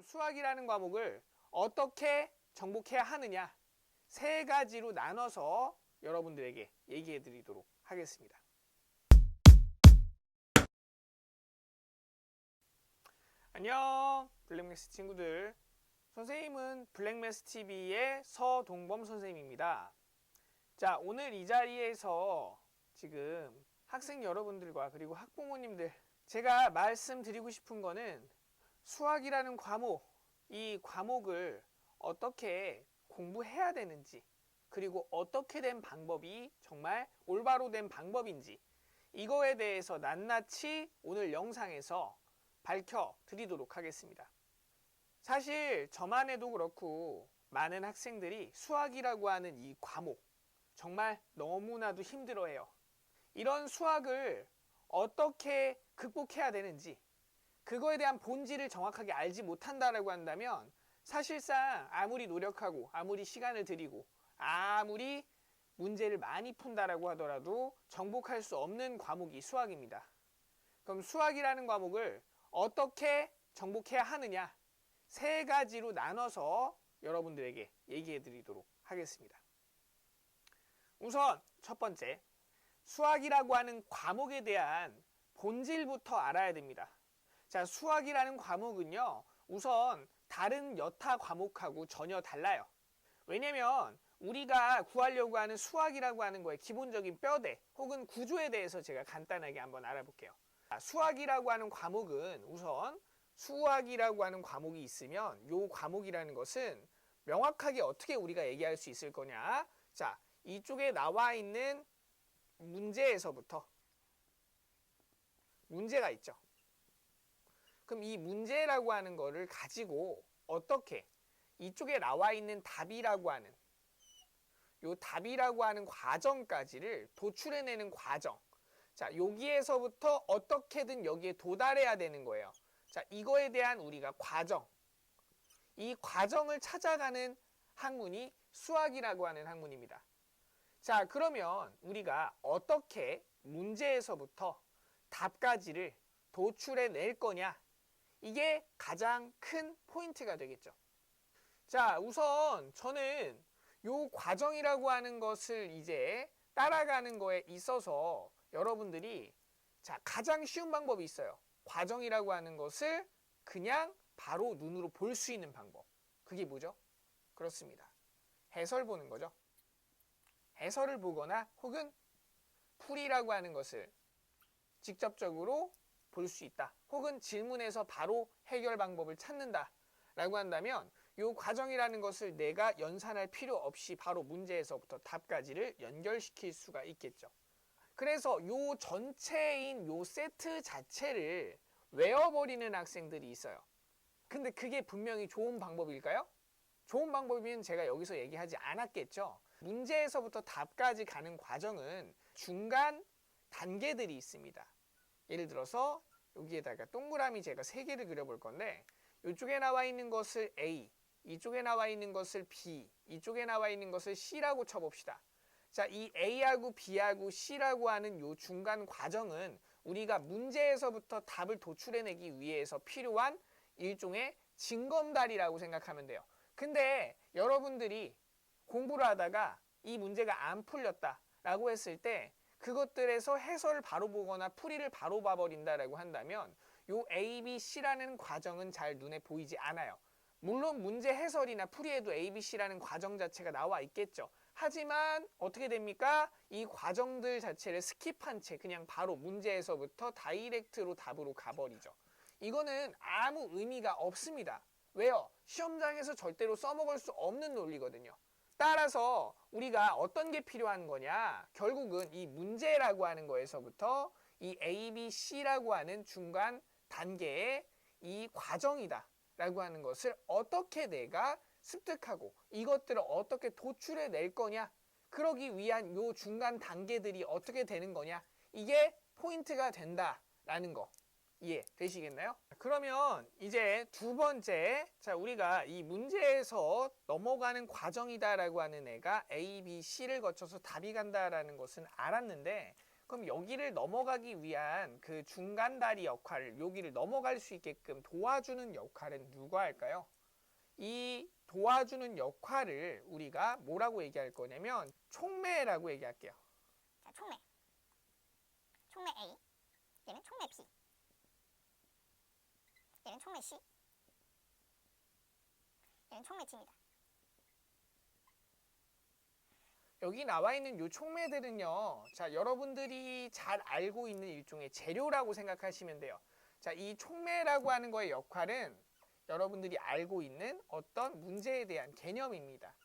수학이라는 과목을 어떻게 정복해야 하느냐, 세 가지로 나눠서 여러분들에게 얘기해 드리도록 하겠습니다. 안녕, 블랙매스 친구들. 선생님은 블랙매스TV의 서동범 선생님입니다. 자, 오늘 이 자리에서 지금 학생 여러분들과 그리고 학부모님들, 제가 말씀드리고 싶은 거는 수학이라는 과목, 이 과목을 어떻게 공부해야 되는지, 그리고 어떻게 된 방법이 정말 올바로 된 방법인지, 이거에 대해서 낱낱이 오늘 영상에서 밝혀드리도록 하겠습니다. 사실 저만 해도 그렇고 많은 학생들이 수학이라고 하는 이 과목 정말 너무나도 힘들어해요. 이런 수학을 어떻게 극복해야 되는지, 그거에 대한 본질을 정확하게 알지 못한다라고 한다면 사실상 아무리 노력하고 아무리 시간을 들이고 아무리 문제를 많이 푼다라고 하더라도 정복할 수 없는 과목이 수학입니다. 그럼 수학이라는 과목을 어떻게 정복해야 하느냐, 세 가지로 나눠서 여러분들에게 얘기해 드리도록 하겠습니다. 우선 첫 번째, 수학이라고 하는 과목에 대한 본질부터 알아야 됩니다. 자, 수학이라는 과목은요, 우선 다른 여타 과목하고 전혀 달라요. 왜냐면 우리가 구하려고 하는 수학이라고 하는 거의 기본적인 뼈대 혹은 구조에 대해서 제가 간단하게 한번 알아볼게요. 자, 수학이라고 하는 과목은 우선 수학이라고 하는 과목이 있으면 이 과목이라는 것은 명확하게 어떻게 우리가 얘기할 수 있을 거냐. 자, 이쪽에 나와 있는 문제에서부터 문제가 있죠. 그럼 이 문제라고 하는 거를 가지고 어떻게 이쪽에 나와 있는 답이라고 하는 요 답이라고 하는 과정까지를 도출해내는 과정. 자, 여기에서부터 어떻게든 여기에 도달해야 되는 거예요. 자, 이거에 대한 우리가 과정. 이 과정을 찾아가는 학문이 수학이라고 하는 학문입니다. 자, 그러면 우리가 어떻게 문제에서부터 답까지를 도출해낼 거냐? 이게 가장 큰 포인트가 되겠죠. 자, 우선 저는 요 과정이라고 하는 것을 이제 따라가는 거에 있어서 여러분들이 자, 가장 쉬운 방법이 있어요. 과정이라고 하는 것을 그냥 바로 눈으로 볼 수 있는 방법. 그게 뭐죠? 그렇습니다. 해설 보는 거죠. 해설을 보거나 혹은 풀이라고 하는 것을 직접적으로 볼 수 있다. 혹은 질문에서 바로 해결 방법을 찾는다. 라고 한다면 이 과정이라는 것을 내가 연산할 필요 없이 바로 문제에서부터 답까지를 연결시킬 수가 있겠죠. 그래서 이 전체인 이 세트 자체를 외워버리는 학생들이 있어요. 근데 그게 분명히 좋은 방법일까요? 좋은 방법이면 제가 여기서 얘기하지 않았겠죠. 문제에서부터 답까지 가는 과정은 중간 단계들이 있습니다. 예를 들어서 여기에다가 동그라미 제가 3개를 그려볼 건데 이쪽에 나와 있는 것을 A, 이쪽에 나와 있는 것을 B, 이쪽에 나와 있는 것을 C라고 쳐봅시다. 자, 이 A하고 B하고 C라고 하는 이 중간 과정은 우리가 문제에서부터 답을 도출해내기 위해서 필요한 일종의 징검다리라고 생각하면 돼요. 근데 여러분들이 공부를 하다가 이 문제가 안 풀렸다라고 했을 때 그것들에서 해설을 바로 보거나 풀이를 바로 봐버린다라고 한다면 요 A, B, C라는 과정은 잘 눈에 보이지 않아요. 물론 문제 해설이나 풀이에도 A, B, C라는 과정 자체가 나와 있겠죠. 하지만 어떻게 됩니까? 이 과정들 자체를 스킵한 채 그냥 바로 문제에서부터 다이렉트로 답으로 가버리죠. 이거는 아무 의미가 없습니다. 왜요? 시험장에서 절대로 써먹을 수 없는 논리거든요. 따라서 우리가 어떤 게 필요한 거냐? 결국은 이 문제라고 하는 거에서부터 이 A, B, C라고 하는 중간 단계의 이 과정이다 라고 하는 것을 어떻게 내가 습득하고 이것들을 어떻게 도출해낼 거냐? 그러기 위한 요 중간 단계들이 어떻게 되는 거냐? 이게 포인트가 된다라는 거 이해되시겠나요? 그러면 이제 두 번째, 자, 우리가 이 문제에서 넘어가는 과정이다라고 하는 애가 A, B, C를 거쳐서 답이 간다라는 것은 알았는데 그럼 여기를 넘어가기 위한 그 중간 다리 역할을 여기를 넘어갈 수 있게끔 도와주는 역할은 누가 할까요? 이 도와주는 역할을 우리가 뭐라고 얘기할 거냐면 촉매라고 얘기할게요. 자, 촉매. 촉매 A. 얘는 촉매 B. 얘는 촉매 C. 얘는 촉매 D입니다. 여기 나와 있는 이 촉매들은요. 자, 여러분들이 잘 알고 있는 일종의 재료라고 생각하시면 돼요. 자, 이 촉매라고 하는 거의 역할은 여러분들이 알고 있는 어떤 문제에 대한 개념입니다.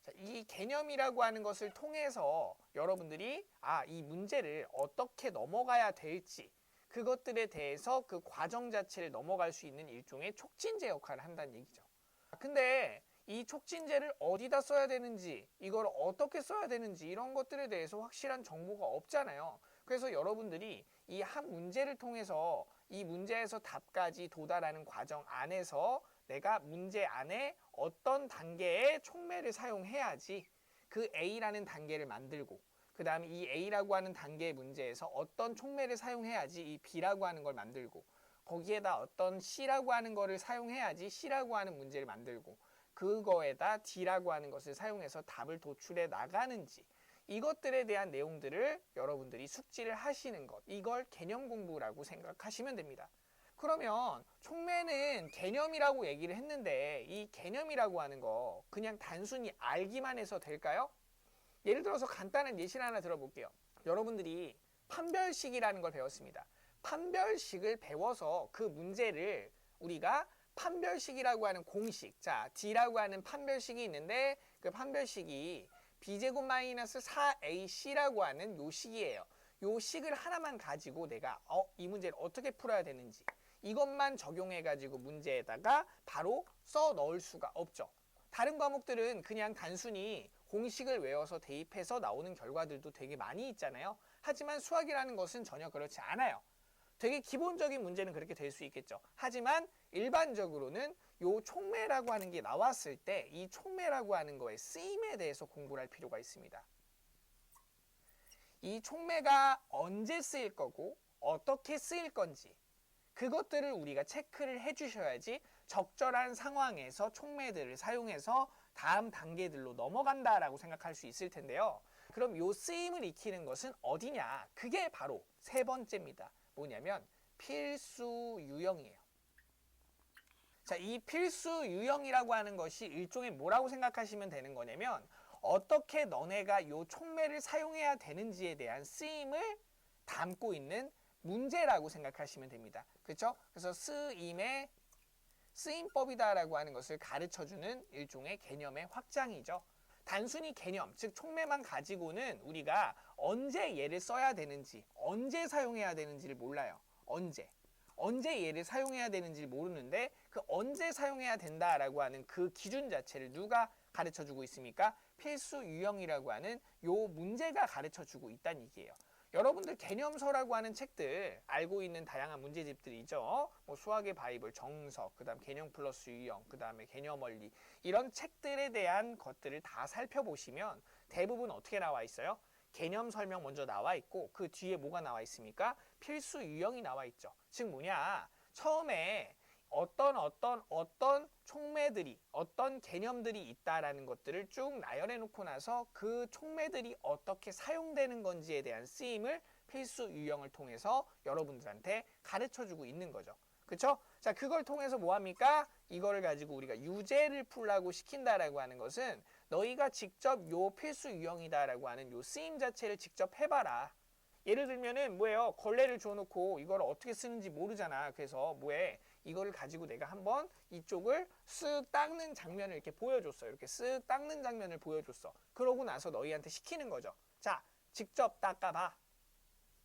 자, 이 개념이라고 하는 것을 통해서 여러분들이 이 문제를 어떻게 넘어가야 될지 그것들에 대해서 그 과정 자체를 넘어갈 수 있는 일종의 촉진제 역할을 한다는 얘기죠. 근데 이 촉진제를 어디다 써야 되는지 이걸 어떻게 써야 되는지 이런 것들에 대해서 확실한 정보가 없잖아요. 그래서 여러분들이 이 한 문제를 통해서 이 문제에서 답까지 도달하는 과정 안에서 내가 문제 안에 어떤 단계의 촉매를 사용해야지 그 A라는 단계를 만들고 그 다음에 이 A라고 하는 단계의 문제에서 어떤 촉매를 사용해야지 이 B라고 하는 걸 만들고 거기에다 어떤 C라고 하는 거를 사용해야지 C라고 하는 문제를 만들고 그거에다 D라고 하는 것을 사용해서 답을 도출해 나가는지 이것들에 대한 내용들을 여러분들이 숙지를 하시는 것 이걸 개념 공부라고 생각하시면 됩니다. 그러면 촉매는 개념이라고 얘기를 했는데 이 개념이라고 하는 거 그냥 단순히 알기만 해서 될까요? 예를 들어서 간단한 예시를 하나 들어볼게요. 여러분들이 판별식이라는 걸 배웠습니다. 판별식을 배워서 그 문제를 우리가 판별식이라고 하는 공식, 자 D라고 하는 판별식이 있는데 그 판별식이 B제곱 마이너스 4AC라고 하는 요 식이에요. 요 식을 하나만 가지고 내가 이 문제를 어떻게 풀어야 되는지 이것만 적용해가지고 문제에다가 바로 써 넣을 수가 없죠. 다른 과목들은 그냥 단순히 공식을 외워서 대입해서 나오는 결과들도 되게 많이 있잖아요. 하지만 수학이라는 것은 전혀 그렇지 않아요. 되게 기본적인 문제는 그렇게 될 수 있겠죠. 하지만 일반적으로는 요 촉매라고 하는 게 나왔을 때 이 촉매라고 하는 거의 쓰임에 대해서 공부를 할 필요가 있습니다. 이 촉매가 언제 쓰일 거고 어떻게 쓰일 건지 그것들을 우리가 체크를 해주셔야지 적절한 상황에서 촉매들을 사용해서 다음 단계들로 넘어간다라고 생각할 수 있을 텐데요. 그럼 요 쓰임을 익히는 것은 어디냐? 그게 바로 세 번째입니다. 뭐냐면 필수 유형이에요. 자, 이 필수 유형이라고 하는 것이 일종의 뭐라고 생각하시면 되는 거냐면 어떻게 너네가 요 촉매를 사용해야 되는지에 대한 쓰임을 담고 있는 문제라고 생각하시면 됩니다. 그렇죠? 그래서 쓰임의 쓰임법이다라고 하는 것을 가르쳐주는 일종의 개념의 확장이죠. 단순히 개념, 즉 촉매만 가지고는 우리가 언제 얘를 써야 되는지, 언제 사용해야 되는지를 몰라요. 언제 얘를 사용해야 되는지를 모르는데 그 언제 사용해야 된다라고 하는 그 기준 자체를 누가 가르쳐주고 있습니까? 필수 유형이라고 하는 요 문제가 가르쳐주고 있다는 얘기예요. 여러분들 개념서라고 하는 책들 알고 있는 다양한 문제집들이죠. 뭐 수학의 바이블, 정석, 그 다음 개념 플러스 유형, 그 다음에 개념 원리 이런 책들에 대한 것들을 다 살펴보시면 대부분 어떻게 나와 있어요? 개념 설명 먼저 나와 있고 그 뒤에 뭐가 나와 있습니까? 필수 유형이 나와 있죠. 즉 뭐냐? 처음에 어떤 촉매들이 어떤 개념들이 있다라는 것들을 쭉 나열해 놓고 나서 그 촉매들이 어떻게 사용되는 건지에 대한 쓰임을 필수 유형을 통해서 여러분들한테 가르쳐 주고 있는 거죠. 그렇죠? 자, 그걸 통해서 뭐 합니까? 이거를 가지고 우리가 유제를 풀라고 시킨다라고 하는 것은 너희가 직접 요 필수 유형이다라고 하는 요 쓰임 자체를 직접 해봐라. 예를 들면은 뭐예요? 걸레를 줘놓고 이걸 어떻게 쓰는지 모르잖아. 그래서 뭐해? 이거를 가지고 내가 한번 이쪽을 쓱 닦는 장면을 이렇게 보여줬어. 이렇게 쓱 닦는 장면을 보여줬어. 그러고 나서 너희한테 시키는 거죠. 자, 직접 닦아봐.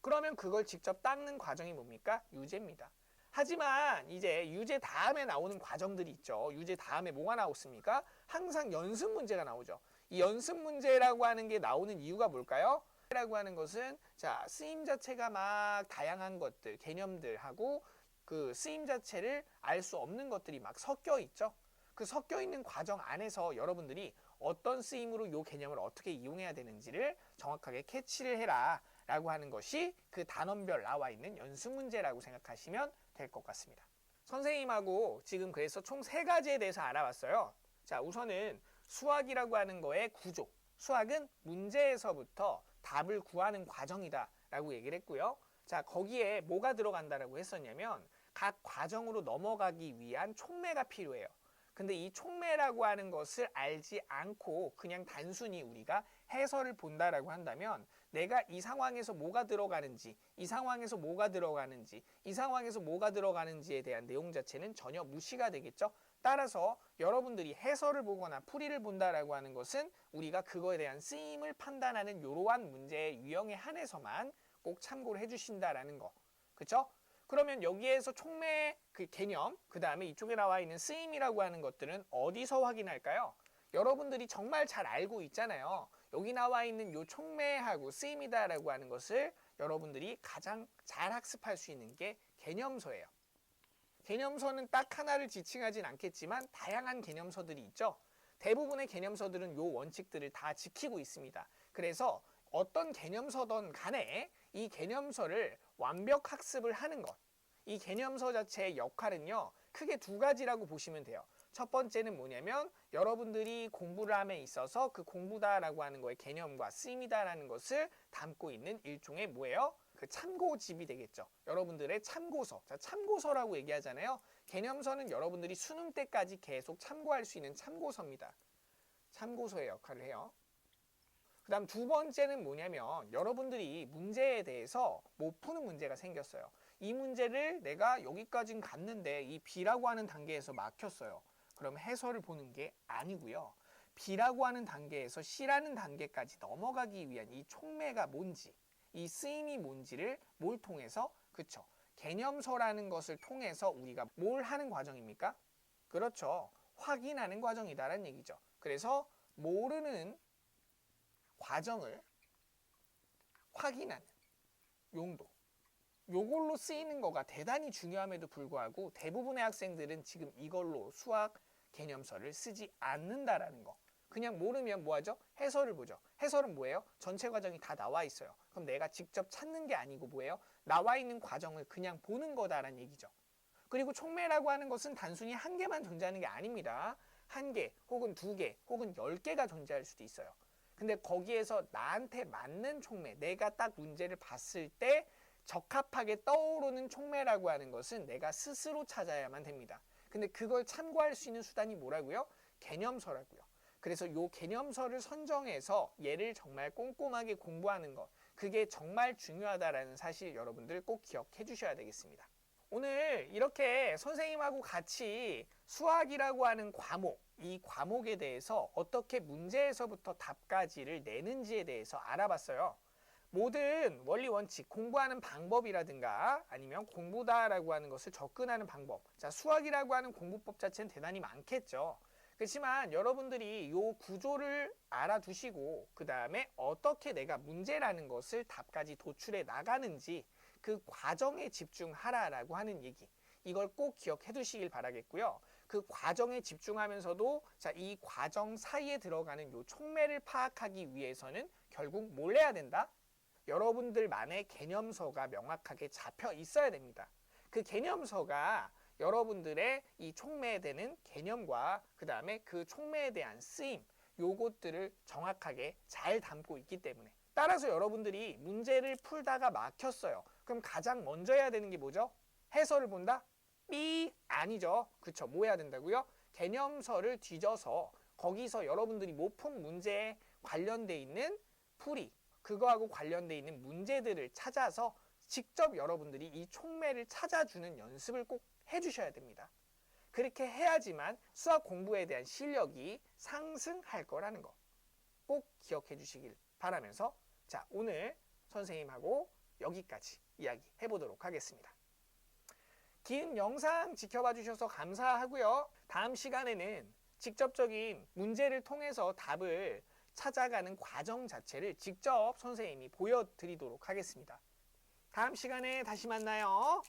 그러면 그걸 직접 닦는 과정이 뭡니까? 유제입니다. 하지만 이제 유제 다음에 나오는 과정들이 있죠. 유제 다음에 뭐가 나왔습니까? 항상 연습 문제가 나오죠. 이 연습 문제라고 하는 게 나오는 이유가 뭘까요? 라고 하는 것은 자, 쓰임 자체가 막 다양한 것들, 개념들하고 그 쓰임 자체를 알 수 없는 것들이 막 섞여 있죠. 그 섞여 있는 과정 안에서 여러분들이 어떤 쓰임으로 이 개념을 어떻게 이용해야 되는지를 정확하게 캐치를 해라 라고 하는 것이 그 단원별 나와 있는 연습 문제라고 생각하시면 될 것 같습니다. 선생님하고 지금 그래서 총 3가지에 대해서 알아봤어요. 자, 우선은 수학이라고 하는 거의 구조. 수학은 문제에서부터 답을 구하는 과정이다 라고 얘기를 했고요. 자, 거기에 뭐가 들어간다라고 했었냐면 각 과정으로 넘어가기 위한 촉매가 필요해요. 근데 이 촉매라고 하는 것을 알지 않고 그냥 단순히 우리가 해설을 본다라고 한다면 내가 이 상황에서 뭐가 들어가는지, 이 상황에서 뭐가 들어가는지, 이 상황에서 뭐가 들어가는지에 대한 내용 자체는 전혀 무시가 되겠죠. 따라서 여러분들이 해설을 보거나 풀이를 본다라고 하는 것은 우리가 그거에 대한 쓰임을 판단하는 이러한 문제의 유형에 한해서만 꼭 참고를 해주신다라는 거. 그렇죠? 그러면 여기에서 촉매 그 개념, 그 다음에 이쪽에 나와 있는 쓰임이라고 하는 것들은 어디서 확인할까요? 여러분들이 정말 잘 알고 있잖아요. 여기 나와 있는 요 촉매하고 쓰임이다라고 하는 것을 여러분들이 가장 잘 학습할 수 있는 게 개념서예요. 개념서는 딱 하나를 지칭하진 않겠지만 다양한 개념서들이 있죠. 대부분의 개념서들은 요 원칙들을 다 지키고 있습니다. 그래서 어떤 개념서든 간에 이 개념서를 완벽 학습을 하는 것. 이 개념서 자체의 역할은요, 크게 2가지라고 보시면 돼요. 첫 번째는 뭐냐면 여러분들이 공부를 함에 있어서 그 공부다라고 하는 거의 개념과 쓰임이다라는 것을 담고 있는 일종의 뭐예요? 그 참고집이 되겠죠. 여러분들의 참고서. 자, 참고서라고 얘기하잖아요. 개념서는 여러분들이 수능 때까지 계속 참고할 수 있는 참고서입니다. 참고서의 역할을 해요. 그 다음 2번째는 뭐냐면 여러분들이 문제에 대해서 못 푸는 문제가 생겼어요. 이 문제를 내가 여기까지는 갔는데 이 B라고 하는 단계에서 막혔어요. 그럼 해설을 보는 게 아니고요. B라고 하는 단계에서 C라는 단계까지 넘어가기 위한 이 촉매가 뭔지, 이 쓰임이 뭔지를 뭘 통해서? 그쵸. 개념서라는 것을 통해서 우리가 뭘 하는 과정입니까? 그렇죠. 확인하는 과정이다라는 얘기죠. 그래서 모르는 과정을 확인하는 용도. 요걸로 쓰이는 거가 대단히 중요함에도 불구하고 대부분의 학생들은 지금 이걸로 수학 개념서를 쓰지 않는다라는 거. 그냥 모르면 뭐하죠? 해설을 보죠. 해설은 뭐예요? 전체 과정이 다 나와 있어요. 그럼 내가 직접 찾는 게 아니고 뭐예요? 나와 있는 과정을 그냥 보는 거다라는 얘기죠. 그리고 촉매라고 하는 것은 단순히 한 개만 존재하는 게 아닙니다. 한 개, 혹은 2개, 혹은 10개가 존재할 수도 있어요. 근데 거기에서 나한테 맞는 촉매, 내가 딱 문제를 봤을 때 적합하게 떠오르는 촉매라고 하는 것은 내가 스스로 찾아야만 됩니다. 근데 그걸 참고할 수 있는 수단이 뭐라고요? 개념서라고요. 그래서 요 개념서를 선정해서 얘를 정말 꼼꼼하게 공부하는 것, 그게 정말 중요하다라는 사실 여러분들 꼭 기억해 주셔야 되겠습니다. 오늘 이렇게 선생님하고 같이 수학이라고 하는 과목, 이 과목에 대해서 어떻게 문제에서부터 답까지를 내는지에 대해서 알아봤어요. 모든 원리 원칙, 공부하는 방법이라든가 아니면 공부다라고 하는 것을 접근하는 방법. 자, 수학이라고 하는 공부법 자체는 대단히 많겠죠. 그렇지만 여러분들이 이 구조를 알아두시고 그 다음에 어떻게 내가 문제라는 것을 답까지 도출해 나가는지 그 과정에 집중하라라고 하는 얘기. 이걸 꼭 기억해 두시길 바라겠고요. 그 과정에 집중하면서도 자, 이 과정 사이에 들어가는 요 촉매를 파악하기 위해서는 결국 뭘 해야 된다? 여러분들만의 개념서가 명확하게 잡혀 있어야 됩니다. 그 개념서가 여러분들의 이 촉매에 대는 개념과 그 다음에 그 촉매에 대한 쓰임, 요것들을 정확하게 잘 담고 있기 때문에 따라서 여러분들이 문제를 풀다가 막혔어요. 그럼 가장 먼저 해야 되는 게 뭐죠? 해설을 본다? 아니죠. 그쵸? 뭐 해야 된다고요? 개념서를 뒤져서 거기서 여러분들이 못 푼 문제에 관련돼 있는 풀이, 그거하고 관련돼 있는 문제들을 찾아서 직접 여러분들이 이 촉매를 찾아주는 연습을 꼭 해주셔야 됩니다. 그렇게 해야지만 수학 공부에 대한 실력이 상승할 거라는 거 꼭 기억해 주시길 바라면서 자, 오늘 선생님하고 여기까지 이야기 해보도록 하겠습니다. 긴 영상 지켜봐 주셔서 감사하고요. 다음 시간에는 직접적인 문제를 통해서 답을 찾아가는 과정 자체를 직접 선생님이 보여드리도록 하겠습니다. 다음 시간에 다시 만나요.